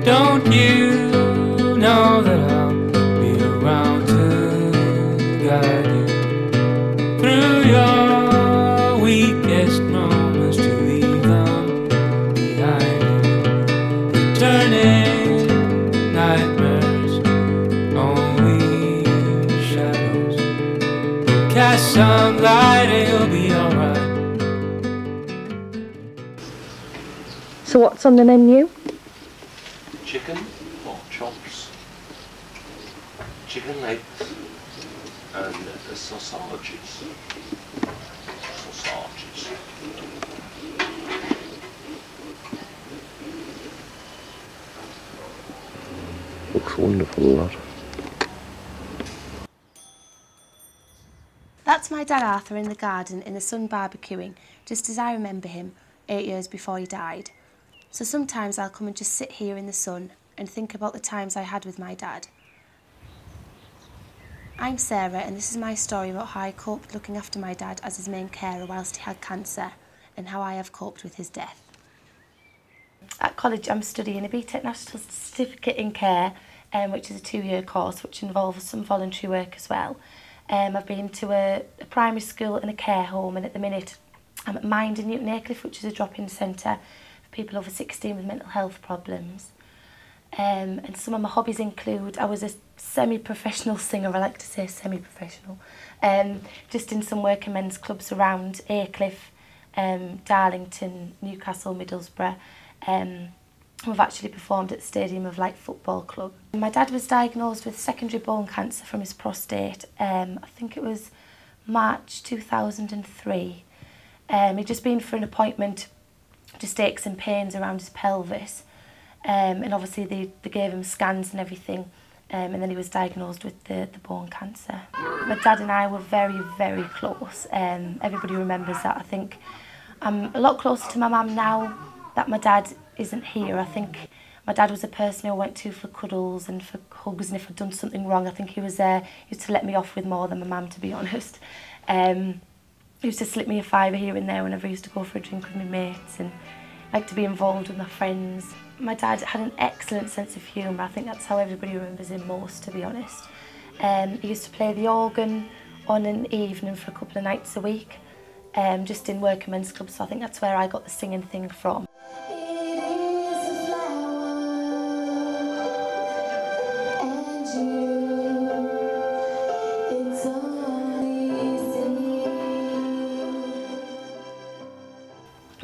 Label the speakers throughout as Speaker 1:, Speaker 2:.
Speaker 1: Don't you know that I'll be around to guide you through your weakest moments, to leave them behind you. Returning nightmares, only shadows. Cast some light and you'll be alright.
Speaker 2: So what's on the menu?
Speaker 3: Chicken or chops, chicken legs and sausages. Looks wonderful, that.
Speaker 4: That's my dad Arthur in the garden in the sun barbecuing, just as I remember him 8 years before he died. So sometimes I'll come and just sit here in the sun and think about the times I had with my dad. I'm Sarah and this is my story about how I coped looking after my dad as his main carer whilst he had cancer, and how I have coped with his death. At college I'm studying a BTEC National Certificate in Care, which is a 2-year course which involves some voluntary work as well. I've been to a primary school and a care home, and at the minute I'm at Mind in Newton Aycliffe, which is a drop-in centre for people over 16 with mental health problems. And some of my hobbies include, I was a semi-professional singer, I like to say semi-professional, just in some working men's clubs around Aycliffe, Darlington, Newcastle, Middlesbrough. We've actually performed at the Stadium of Light Football Club. My dad was diagnosed with secondary bone cancer from his prostate, I think it was March 2003. He'd just been for an appointment, just aches and pains around his pelvis. And obviously they gave him scans and everything, and then he was diagnosed with the bone cancer. My dad and I were very, very close. Everybody remembers that. I think I'm a lot closer to my mum now that my dad isn't here. I think my dad was a person who I went to for cuddles and for hugs, and if I'd done something wrong, I think he was there. He used to let me off with more than my mum, to be honest. He used to slip me a fiver here and there whenever I used to go for a drink with my mates, and like to be involved with my friends. My dad had an excellent sense of humour. I think that's how everybody remembers him most, to be honest. He used to play the organ on an evening for a couple of nights a week, just in working men's clubs, so I think that's where I got the singing thing from.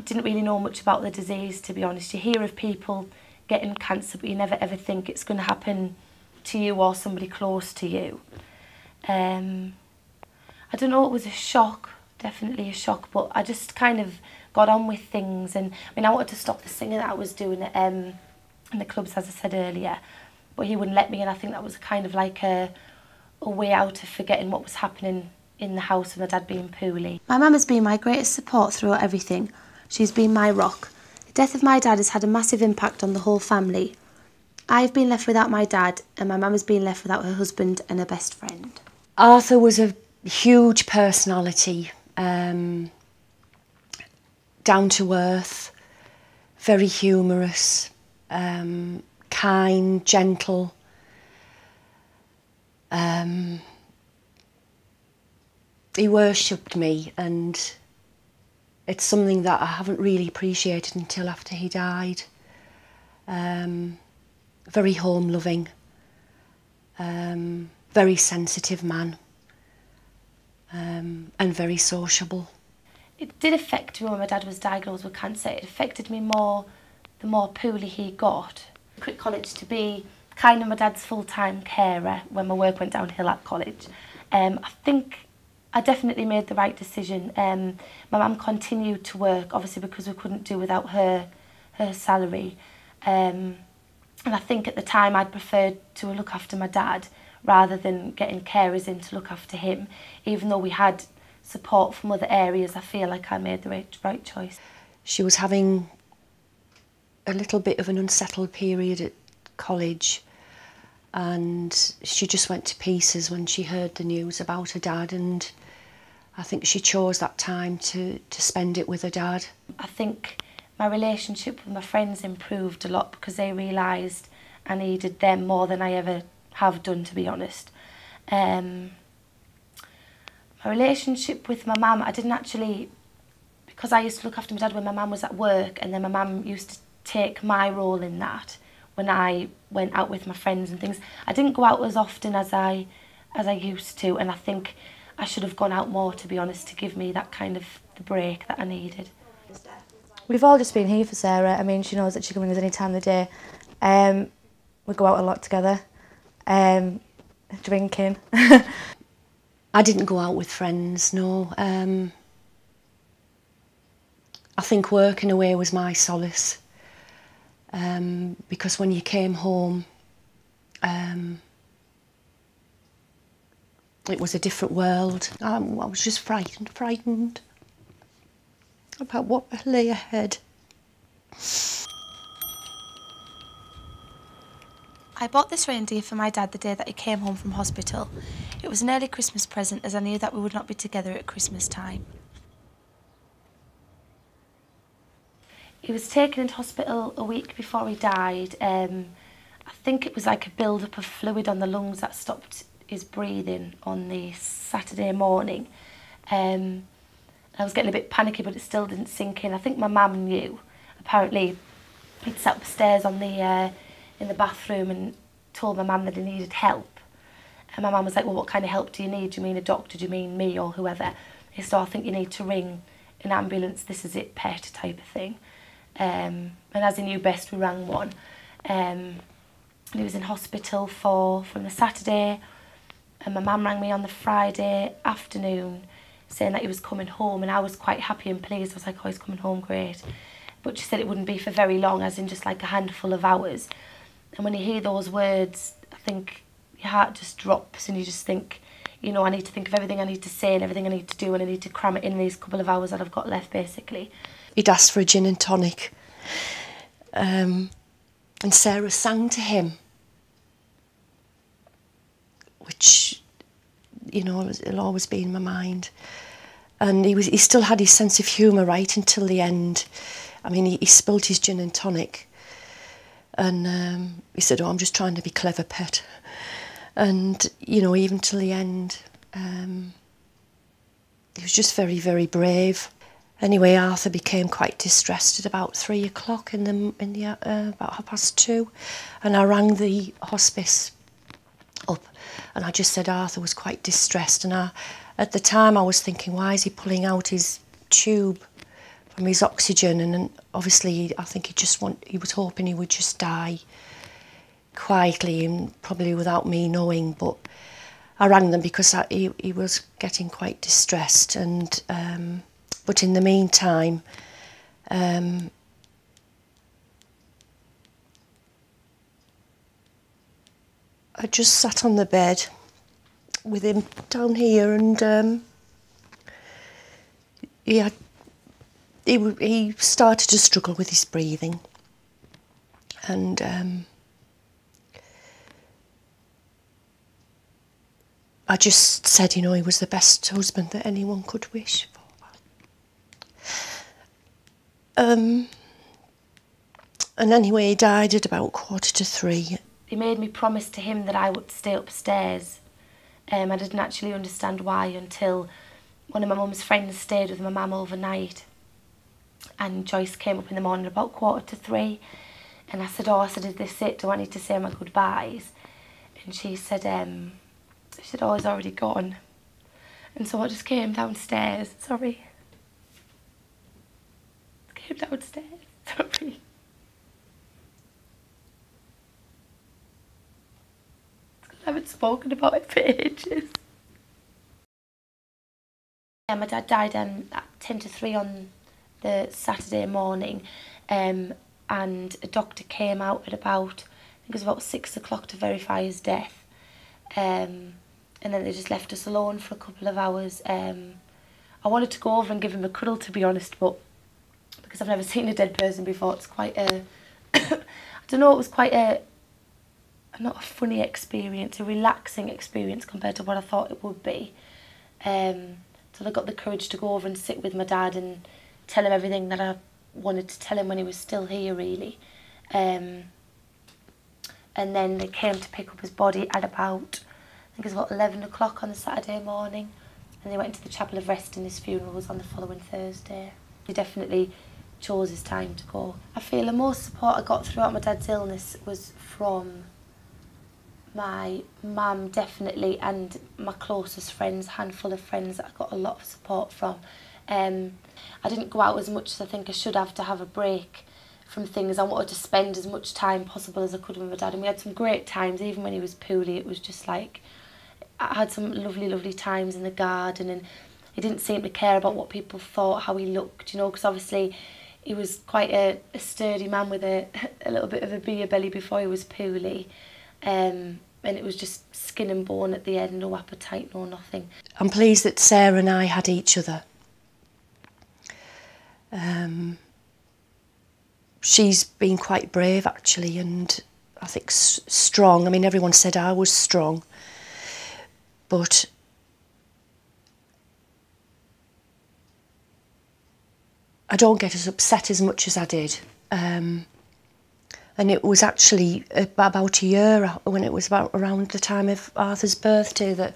Speaker 4: Didn't really know much about the disease, to be honest. You hear of people getting cancer, but you never ever think it's going to happen to you or somebody close to you. I don't know, it was a shock, definitely a shock, but I just kind of got on with things. And I mean, I wanted to stop the singing that I was doing in the clubs, as I said earlier, but he wouldn't let me, and I think that was kind of like a way out of forgetting what was happening in the house with my dad being poorly. My mum has been my greatest support throughout everything. She's been my rock. The death of my dad has had a massive impact on the whole family. I've been left without my dad, and my mum has been left without her husband and her best friend.
Speaker 2: Arthur was a huge personality, down to earth, very humorous, kind, gentle. He worshipped me, and it's something that I haven't really appreciated until after he died. Very home-loving, very sensitive man, and very sociable.
Speaker 4: It did affect me when my dad was diagnosed with cancer. It affected me more the more poorly he got. Quit college to be kind of my dad's full-time carer when my work went downhill at college. I think I definitely made the right decision. My mum continued to work, obviously because we couldn't do without her salary. And I think at the time I'd preferred to look after my dad rather than getting carers in to look after him. Even though we had support from other areas, I feel like I made the right choice.
Speaker 2: She was having a little bit of an unsettled period at college, and she just went to pieces when she heard the news about her dad, and I think she chose that time to spend it with her dad.
Speaker 4: I think my relationship with my friends improved a lot because they realised I needed them more than I ever have done, to be honest. My relationship with my mum, I didn't actually, because I used to look after my dad when my mum was at work, and then my mum used to take my role in that when I went out with my friends and things. I didn't go out as often as I used to, and I think I should have gone out more, to be honest, to give me that kind of the break that I needed.
Speaker 5: We've all just been here for Sarah. I mean, she knows that she can ring us any time of the day. We go out a lot together, drinking.
Speaker 2: I didn't go out with friends, no. I think working away was my solace, because when you came home, it was a different world. I was just frightened about what lay ahead.
Speaker 4: I bought this reindeer for my dad the day that he came home from hospital. It was an early Christmas present, as I knew that we would not be together at Christmas time. He was taken into hospital a week before he died. I think it was like a build-up of fluid on the lungs that stopped his breathing on the Saturday morning. I was getting a bit panicky, but it still didn't sink in. I think my mum knew. Apparently, he'd sat upstairs on the in the bathroom and told my mum that he needed help. And my mum was like, well, what kind of help do you need? Do you mean a doctor? Do you mean me or whoever? He said, I think you need to ring an ambulance. This is it, pet type of thing. And as he knew best, we rang one. And he was in hospital from the Saturday, and my mum rang me on the Friday afternoon saying that he was coming home, and I was quite happy and pleased. I was like, oh, he's coming home, great. But she said it wouldn't be for very long, as in just like a handful of hours. And when you hear those words, I think your heart just drops, and you just think, you know, I need to think of everything I need to say and everything I need to do, and I need to cram it in these couple of hours that I've got left, basically.
Speaker 2: He'd asked for a gin and tonic, and Sarah sang to him, which, you know, it'll always be in my mind. And he still had his sense of humour right until the end. I mean, he spilled his gin and tonic, and he said, oh, I'm just trying to be clever, pet. And, you know, even till the end, he was just very, very brave. Anyway, Arthur became quite distressed at about 3 o'clock about 2:30, and I rang the hospice up, and I just said Arthur was quite distressed, and at the time I was thinking, why is he pulling out his tube from his oxygen? And obviously I think he was hoping he would just die quietly and probably without me knowing. But I rang them because he was getting quite distressed, and but in the meantime, I just sat on the bed with him down here, and he started to struggle with his breathing, and I just said, you know, he was the best husband that anyone could wish for. And anyway, he died at about 2:45.
Speaker 4: He made me promise to him that I would stay upstairs. I didn't actually understand why until one of my mum's friends stayed with my mum overnight, and Joyce came up in the morning about 2:45, and I said, is this it? Do I need to say my goodbyes? And she said, oh, he's already gone. And so I just came downstairs, sorry. Came downstairs, sorry. I haven't spoken about it for ages. Yeah, my dad died at 2:50 on the Saturday morning, and a doctor came out at about, I think it was about 6 o'clock to verify his death. And then they just left us alone for a couple of hours. I wanted to go over and give him a cuddle, to be honest, but because I've never seen a dead person before, it's quite a, I don't know, it was quite not a funny experience, a relaxing experience compared to what I thought it would be. So I got the courage to go over and sit with my dad and tell him everything that I wanted to tell him when he was still here, really. and then they came to pick up his body at about, I think it was about 11 o'clock on the Saturday morning, and they went to the Chapel of Rest, and his funeral was on the following Thursday. He definitely chose his time to go. I feel the most support I got throughout my dad's illness was from my mum, definitely, and my closest friends, handful of friends that I got a lot of support from. I didn't go out as much as I think I should have to have a break from things. I wanted to spend as much time possible as I could with my dad, and we had some great times. Even when he was poorly, it was just like, I had some lovely, lovely times in the garden, and he didn't seem to care about what people thought, how he looked, you know, because obviously he was quite a sturdy man with a little bit of a beer belly before he was poorly. And it was just skin and bone at the end, no appetite, no nothing.
Speaker 2: I'm pleased that Sarah and I had each other. She's been quite brave actually, and I think strong. I mean, everyone said I was strong, but I don't get as upset as much as I did. And it was actually about a year when it was about around the time of Arthur's birthday that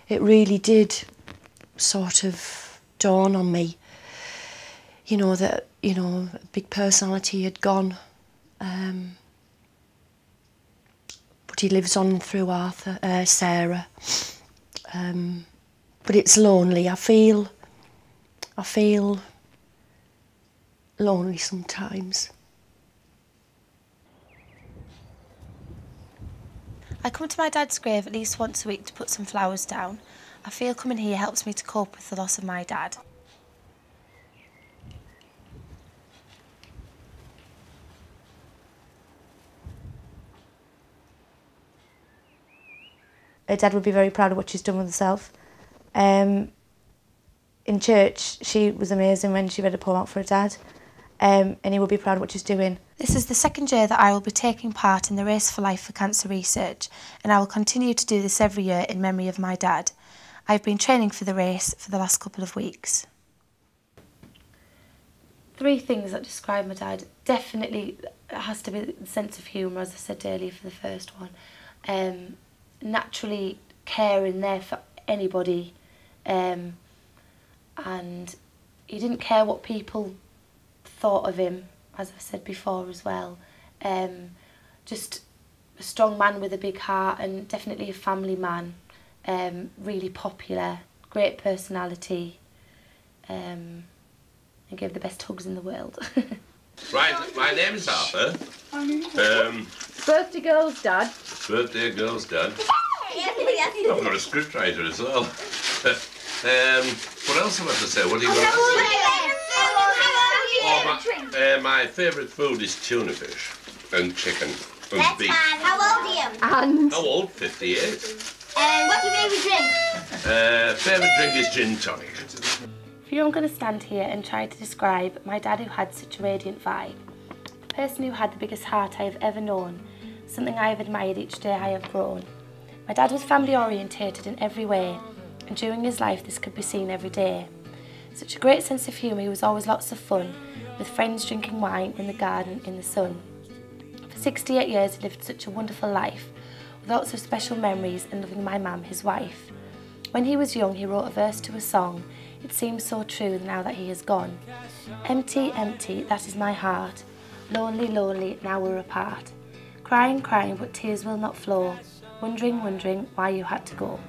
Speaker 2: it really did sort of dawn on me, you know, that, you know, a big personality had gone. But he lives on through Arthur, Sarah. But it's lonely. I feel lonely sometimes.
Speaker 4: I come to my dad's grave at least once a week to put some flowers down. I feel coming here helps me to cope with the loss of my dad.
Speaker 5: Her dad would be very proud of what she's done with herself. In church, she was amazing when she read a poem out for her dad, and he would be proud of what she's doing.
Speaker 4: This is the second year that I will be taking part in the Race for Life for Cancer Research, and I will continue to do this every year in memory of my dad. I've been training for the race for the last couple of weeks. 3 things that describe my dad. Definitely it has to be the sense of humour, as I said earlier for the first one. Naturally caring there for anybody, and he didn't care what people thought of him, as I've said before as well. Just a strong man with a big heart, and definitely a family man. Really popular, great personality, and gave the best hugs in the world.
Speaker 3: Right, my name's Arthur.
Speaker 5: Birthday girl's dad.
Speaker 3: Birthday girl's dad. I've got a scriptwriter as well. What else am I to say? What do you got? Oh, my favourite food is tuna fish and chicken and beef.
Speaker 6: How old are you?
Speaker 5: And
Speaker 3: How old? 58.
Speaker 6: What's your favourite drink?
Speaker 3: Favourite drink is gin tonic.
Speaker 4: For you, I'm going to stand here and try to describe my dad who had such a radiant vibe. The person who had the biggest heart I have ever known, something I have admired each day I have grown. My dad was family orientated in every way, and during his life this could be seen every day. Such a great sense of humour, he was always lots of fun, with friends drinking wine in the garden in the sun. For 68 years he lived such a wonderful life, with lots of special memories and loving my mum, his wife. When he was young he wrote a verse to a song. It seems so true now that he has gone. Empty, empty, that is my heart. Lonely, lonely, now we're apart. Crying, crying, but tears will not flow. Wondering, wondering why you had to go.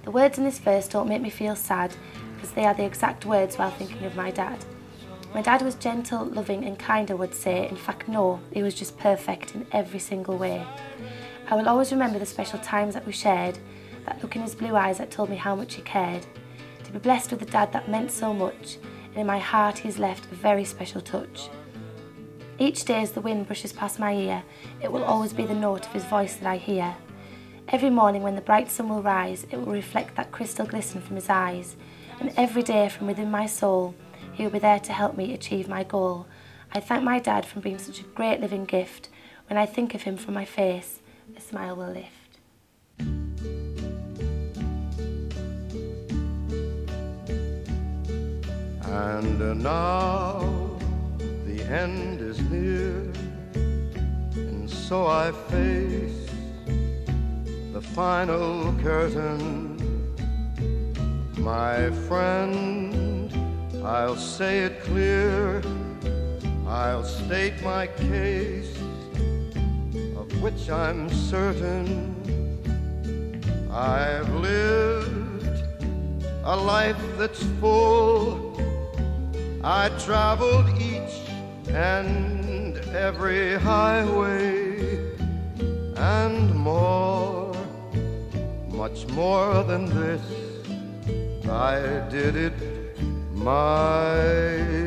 Speaker 4: The words in this verse don't make me feel sad, because they are the exact words while thinking of my dad. My dad was gentle, loving and kind, I would say. In fact, no, he was just perfect in every single way. I will always remember the special times that we shared, that look in his blue eyes that told me how much he cared. To be blessed with a dad that meant so much, and in my heart he's left a very special touch. Each day as the wind brushes past my ear, it will always be the note of his voice that I hear. Every morning when the bright sun will rise, it will reflect that crystal glisten from his eyes. And every day from within my soul, he will be there to help me achieve my goal. I thank my dad for being such a great living gift. When I think of him from my face, a smile will lift.
Speaker 7: And now the end is near, and so I face the final curtain. My friend, I'll say it clear, I'll state my case, of which I'm certain. I've lived a life that's full. I traveled each and every highway, and more, much more than this, I did it my